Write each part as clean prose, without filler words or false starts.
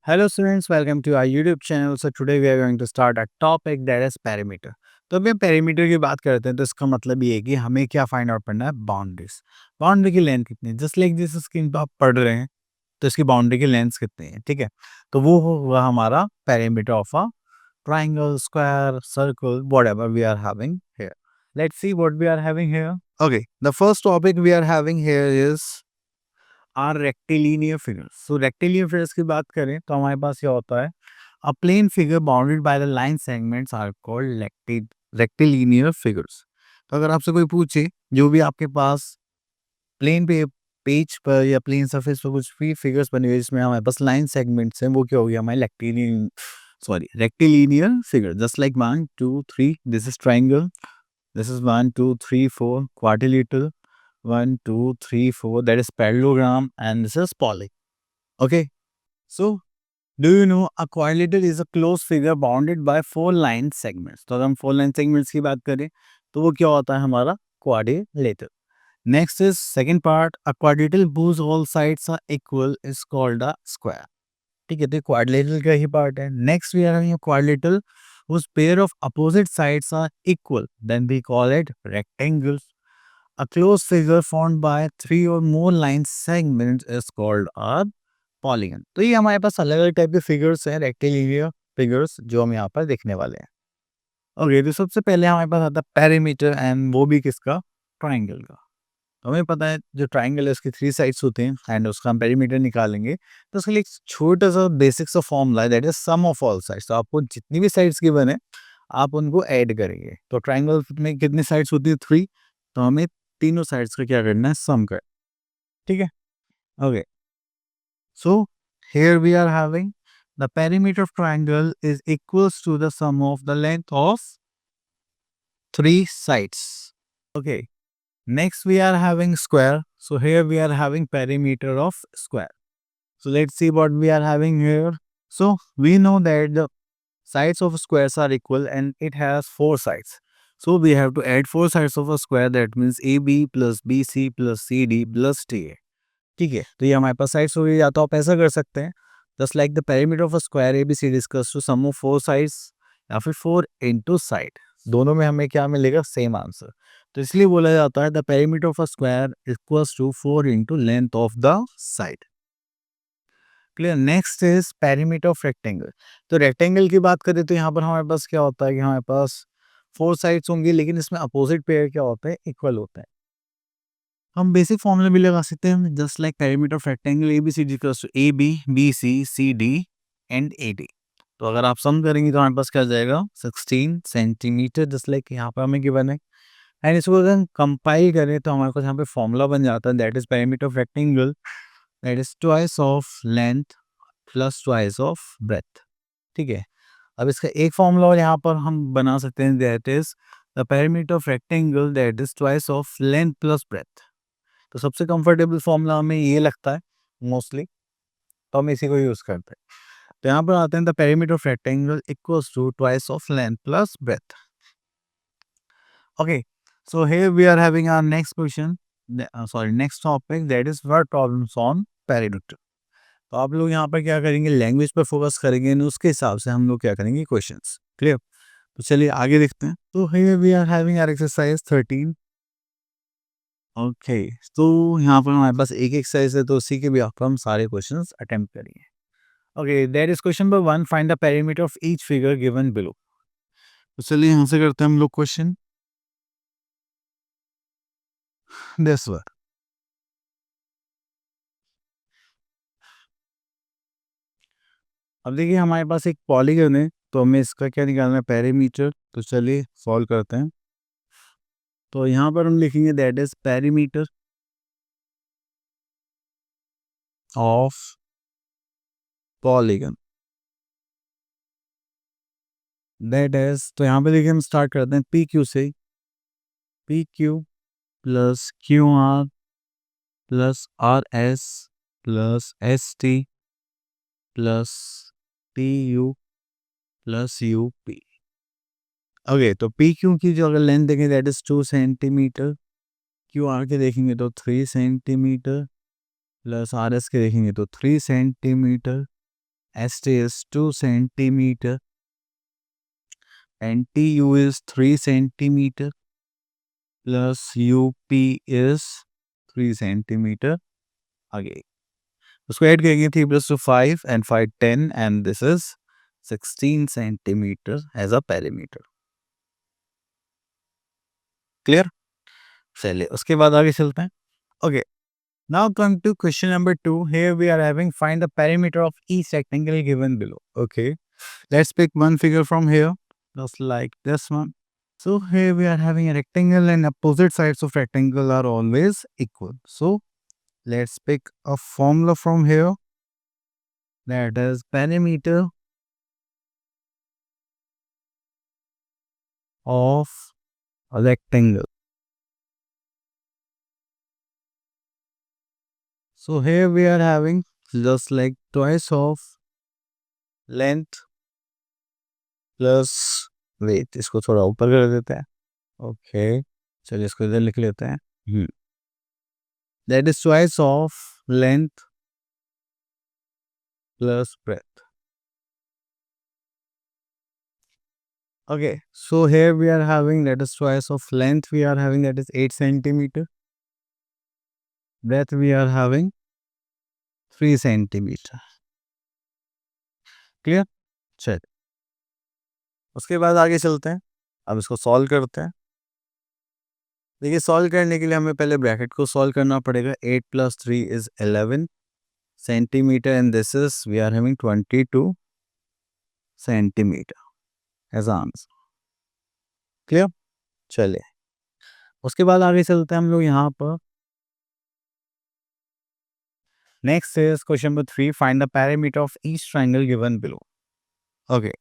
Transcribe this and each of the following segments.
Hello students, welcome to our YouTube channel. So today we are going to start a topic that is perimeter. तो अभी हम perimeter की बात करते हैं तो इसका मतलब ये है कि हमें क्या फाइंड आउट करना है बाउंड्रीज। बाउंड्री की लेंथ कितनी है, जस्ट लाइक जिस स्क्रीन पर आप पढ़ रहे हैं तो इसकी बाउंड्री की लेंथ कितनी है, ठीक है। तो वो होगा हमारा perimeter of a triangle, square, circle, whatever we are having here. Let's see what we are having here. Okay, the first topic we are having here is are rectilinear figures. So rectilinear figures की बात करें तो हमारे पास क्या होता है, a plane figure bounded by the line segments are called rectilinear figures. तो अगर आपसे कोई पूछे जो भी आपके पास प्लेन पे पेज पर या प्लेन सरफेस पर कुछ भी फिगर्स बने हुए जिसमें हमारे पास लाइन सेगमेंट्स हैं, वो क्या हो गया हमारे rectilinear figure. Just like 1 2 3 this is triangle, this is 1 2 3 4 quadrilateral, 1 2 3 4 that is parallelogram, and this is poly. Okay, so do you know a quadrilateral is a closed figure bounded by four line segments? तो अगर हम four line segments की बात करें तो वो क्या होता है हमारा quadrilateral. Next is second part, a quadrilateral whose all sides are equal is called a square. ठीक है, तो क्वाड्रिलेटरल का ही पार्ट है। Next we are having a quadrilateral whose pair of opposite sides are equal, then we call it rectangles. A closed figure formed by three or more line segments is called a polygon. तो ये हमारे पास अलग अलग type के figures हैं, rectilinear figures, जो हम यहाँ पर देखने वाले हैं। ओके, तो सबसे पहले हमारे पास आता है पेरीमीटर, एंड वो भी किसका, ट्राइंगल का। हमें पता है जो ट्राइंगल है उसकी थ्री साइड्स होते हैं एंड उसका हम पेरीमीटर निकालेंगे तो उसके लिए एक छोटा सा बेसिक सा फॉर्मूला है, that is sum of all sides. तो आपको जितनी भी साइड्स की बने आप उनको ऐड करेंगे। तो ट्राइंगल में कितनी साइड्स होती है, थ्री। तो हमें तीनों साइड्स का क्या करना है, सम कर, ठीक है। Okay, so here we are having the perimeter of triangle is equals to the sum of the length of three sides. Okay, next we are having square. So here we are having perimeter of square. So let's see what we are having here. So we know that the sides of squares are equal and it has four sides. So we have to add four sides of a square, that means AB plus BC plus CD plus TA. ठीक है, तो ये हमारे पास sides हो गई। या तो आप ऐसा कर सकते हैं, just like the perimeter of a square ABCD equals to sum of four sides, या फिर फोर इनटू साइड। दोनों में हमें क्या मिलेगा, सेम आंसर। तो इसलिए बोला जाता है the perimeter of a square equals to four into length of the side. Clear. Next is perimeter of rectangle. तो रेक्टेंगल की बात करें तो यहाँ पर हमारे पास क्या होता है कि हमारे पास फोर साइड्स होंगी, लेकिन इसमें अपोजिट पेयर क्या होते हैं, इक्वल होते हैं। हम बेसिक फॉर्मूला भी लगा सकते हैं, just like perimeter of rectangle ABCD equals to AB BC CD and AD। तो अगर आप सम करेंगे तो हमारे पास क्या आ जाएगा, 16 सेंटीमीटर, जस्ट लाइक यहाँ पर हमें गिवन है। एंड इसको अगर हम कंपाइल करें तो हमारे पास यहाँ पे फॉर्मूला बन जाता है, that is perimeter of rectangle, that is twice of length plus twice of breadth. ठीक है, अब इसका एक फॉर्मूला और यहाँ पर हम बना सकते हैं, that is the perimeter of rectangle that is twice of length plus breath. तो सबसे कंफर्टेबल फॉर्मूला हमें ये लगता है मोस्टली, तो हम इसी को यूज करते हैं। तो यहाँ पर आते हैं the perimeter of rectangle equals to twice of length plus breadth. Okay, so here we are having our next question, next topic, that is word problems on perimeter. तो आप लोग यहाँ पर क्या करेंगे, लैंग्वेज पर फोकस करेंगे और उसके हिसाब से हम लोग क्या करेंगे, क्वेश्चंस। क्लियर। तो चलिए आगे देखते हैं। तो here we are having our exercise 13. Okay, तो यहाँ पर हमारे पास एक एक्सरसाइज है तो उसी के भी आप हम सारे क्वेश्चंस अटेम्प्ट करेंगे। Okay, that is question number 1, find the perimeter of each figure given below. तो चलिए यहाँ से करते हैं हम लोग क्वेश्चन दिस वन। अब देखिए हमारे पास एक पॉलीगन है तो हमें इसका क्या निकालना है, पेरीमीटर। तो चलिए सॉल्व करते हैं। तो यहाँ पर हम लिखेंगे that is perimeter of polygon, that is, तो यहाँ पे देखिए हम स्टार्ट करते हैं पी क्यू से। P Q plus Q R plus R S plus S T plus P U plus U P. Okay, तो पी क्यू की जो अगर लेंथ देखें that is 2 centimetre, Q R के देखेंगे तो 3 सेंटीमीटर, प्लस आर एस के देखेंगे तो 3 centimetre, ST is 2 centimeter, and TU is 3 centimeter, plus UP is 3 centimeter again. उसको ऐड करेंगे 3 plus 2 5 and 5 10 and this is 16 centimeter as a perimeter. Clear? चलिए उसके बाद आगे चलते हैं. Okay. Now come to question number 2. Here we are having find the perimeter of each rectangle given below. Okay. Let's pick one figure from here, just like this one. So here we are having a rectangle and opposite sides of rectangle are always equal. So let's pick a formula from here, that is perimeter of a rectangle. So here we are having just like twice of length plus weight. इसको थोड़ा ऊपर कर देते हैं. Okay, चलिए इसको इधर लिख लेते हैं. That is twice of length plus breadth. Okay, so here we are having that is twice of length we are having, that is 8 centimeter. Breadth we are having 3 centimeter. Clear? चल उसके बाद आगे चलते हैं. अब इसको सॉल्व करते हैं. देखिए सॉल्व करने के लिए हमें पहले ब्रैकेट को सॉल्व करना पड़ेगा. 8 plus 3 is 11 centimeter and this is we are having 22 centimeter as answer. Clear? चलिए उसके बाद आगे चलते हैं हम लोग यहाँ पर. Next is question number 3. Find the perimeter of each triangle given below. Okay.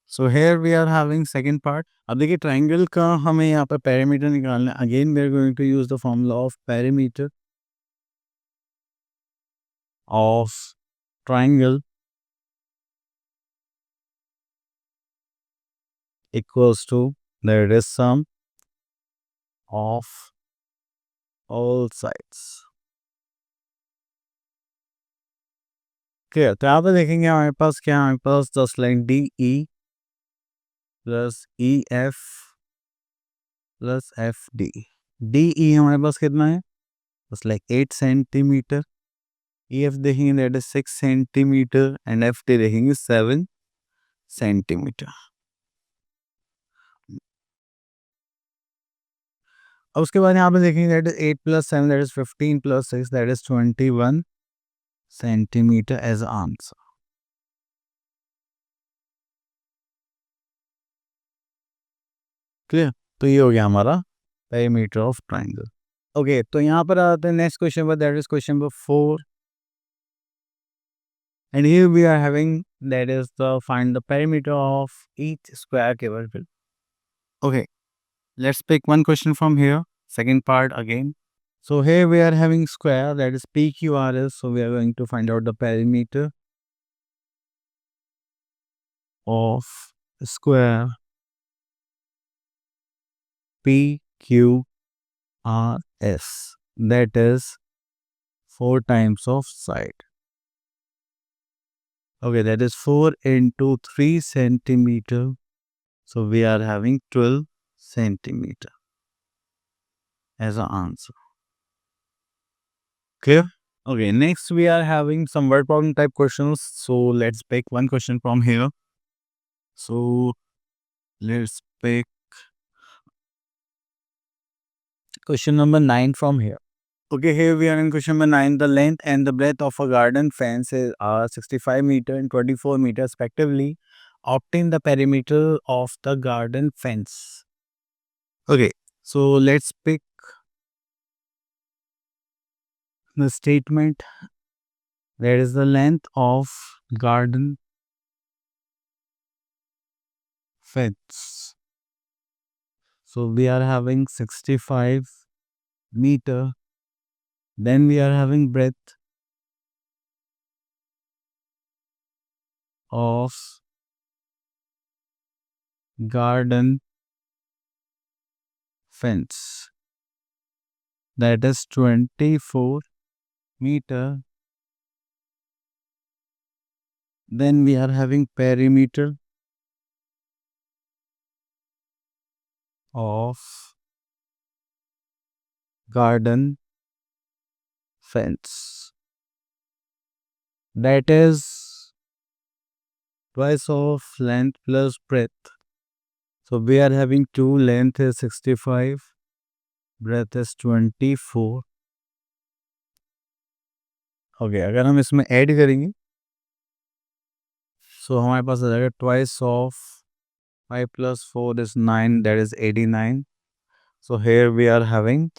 So here we are having second part. अब देखिए ट्राइंगल का हमें यहाँ पर perimeter निकालना है. Again we are going to use the formula of perimeter of triangle equals to there is sum of all sides. Clear? तो यहाँ पर देखेंगे हमारे पास क्या, हमारे पास just like DE plus EF plus FD. DE हमारे पास कितना है, just like 8 centimeter. EF देखेंगे that is 6 centimeter and FD देखेंगे 7 centimeter. अब उसके बाद यहाँ पे देखेंगे that is 8 plus 7 that is 15 plus 6 that is 21 centimeter as answer. Clear? तो ये हो गया हमारा perimeter of triangle. Okay, तो यहाँ पर आते हैं next question पर, that is question number 4. And here we are having that is the find the perimeter of each square given below. Okay, let's pick one question from here. Second part again. So here we are having square that is PQRS. So we are going to find out the perimeter of square PQRS. That is 4 times of side. Okay, that is 4 into 3 centimeter. So we are having 12 centimeter as an answer. Clear? Okay, next we are having some word problem type questions. So let's pick one question from here. So let's pick question number 9 from here. Okay, here we are in question number 9. The length and the breadth of a garden fence are 65 meter and 24 meter respectively. Obtain the perimeter of the garden fence. Okay, so let's pick the statement. There is the length of garden fence. So we are having 65 meter. Then we are having breadth of garden fence, that is 24 meter. Then we are having perimeter of garden fence. That is twice of length plus breadth. So we are having two, length is 65, breadth is 24. Okay, अगर हम इसमें add करेंगे सो हमारे पास आ जाएगा twice of 5 plus 4 is 9, that is 89. So here we are having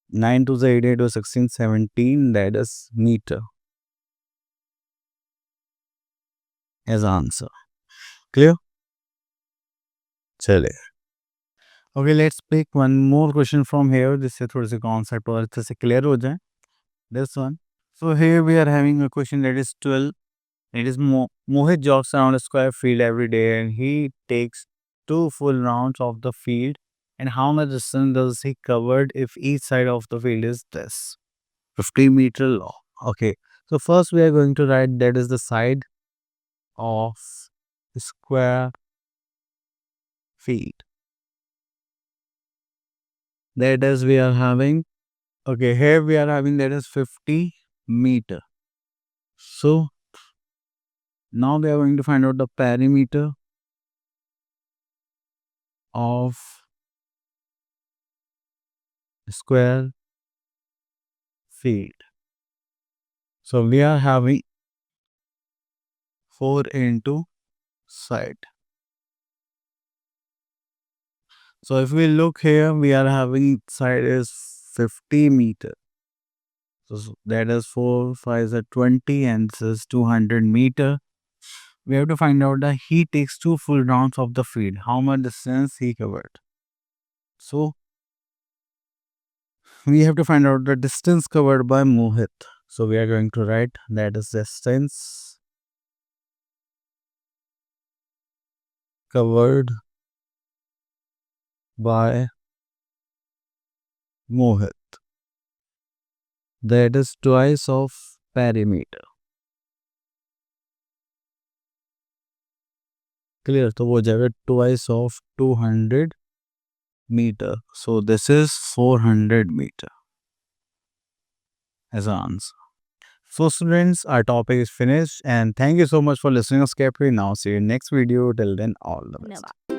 9 to the 88 to 16, 17, that is meter as answer. Clear? चले. Okay, let's pick one more question from here. जिससे थोड़े से concept और अच्छे से clear हो जाए. This one. So here we are having a question that is 12. It is Mohit jogs around a square field every day and he takes 2 full rounds of the field. And how much distance does he covered if each side of the field is this? 50 meter long. Okay. So first we are going to write that is the side of the square field. That is we are having, okay, here we are having that is 50 meter. So now we are going to find out the perimeter of square field. So we are having 4 into side. So if we look here, we are having side is 50 meter. So that is 4, 5 is 20 and this is 200 meter. We have to find out that he takes 2 full rounds of the field. How much distance he covered? So we have to find out the distance covered by Mohit. So we are going to write that is distance covered by Mohit. That is twice of perimeter. Clear? So वो जाएगा twice of 200 meter. So this is 400 meter as an answer. So students, our topic is finished and thank you so much for listening us carefully. Now see you in next video. Till then, all the best.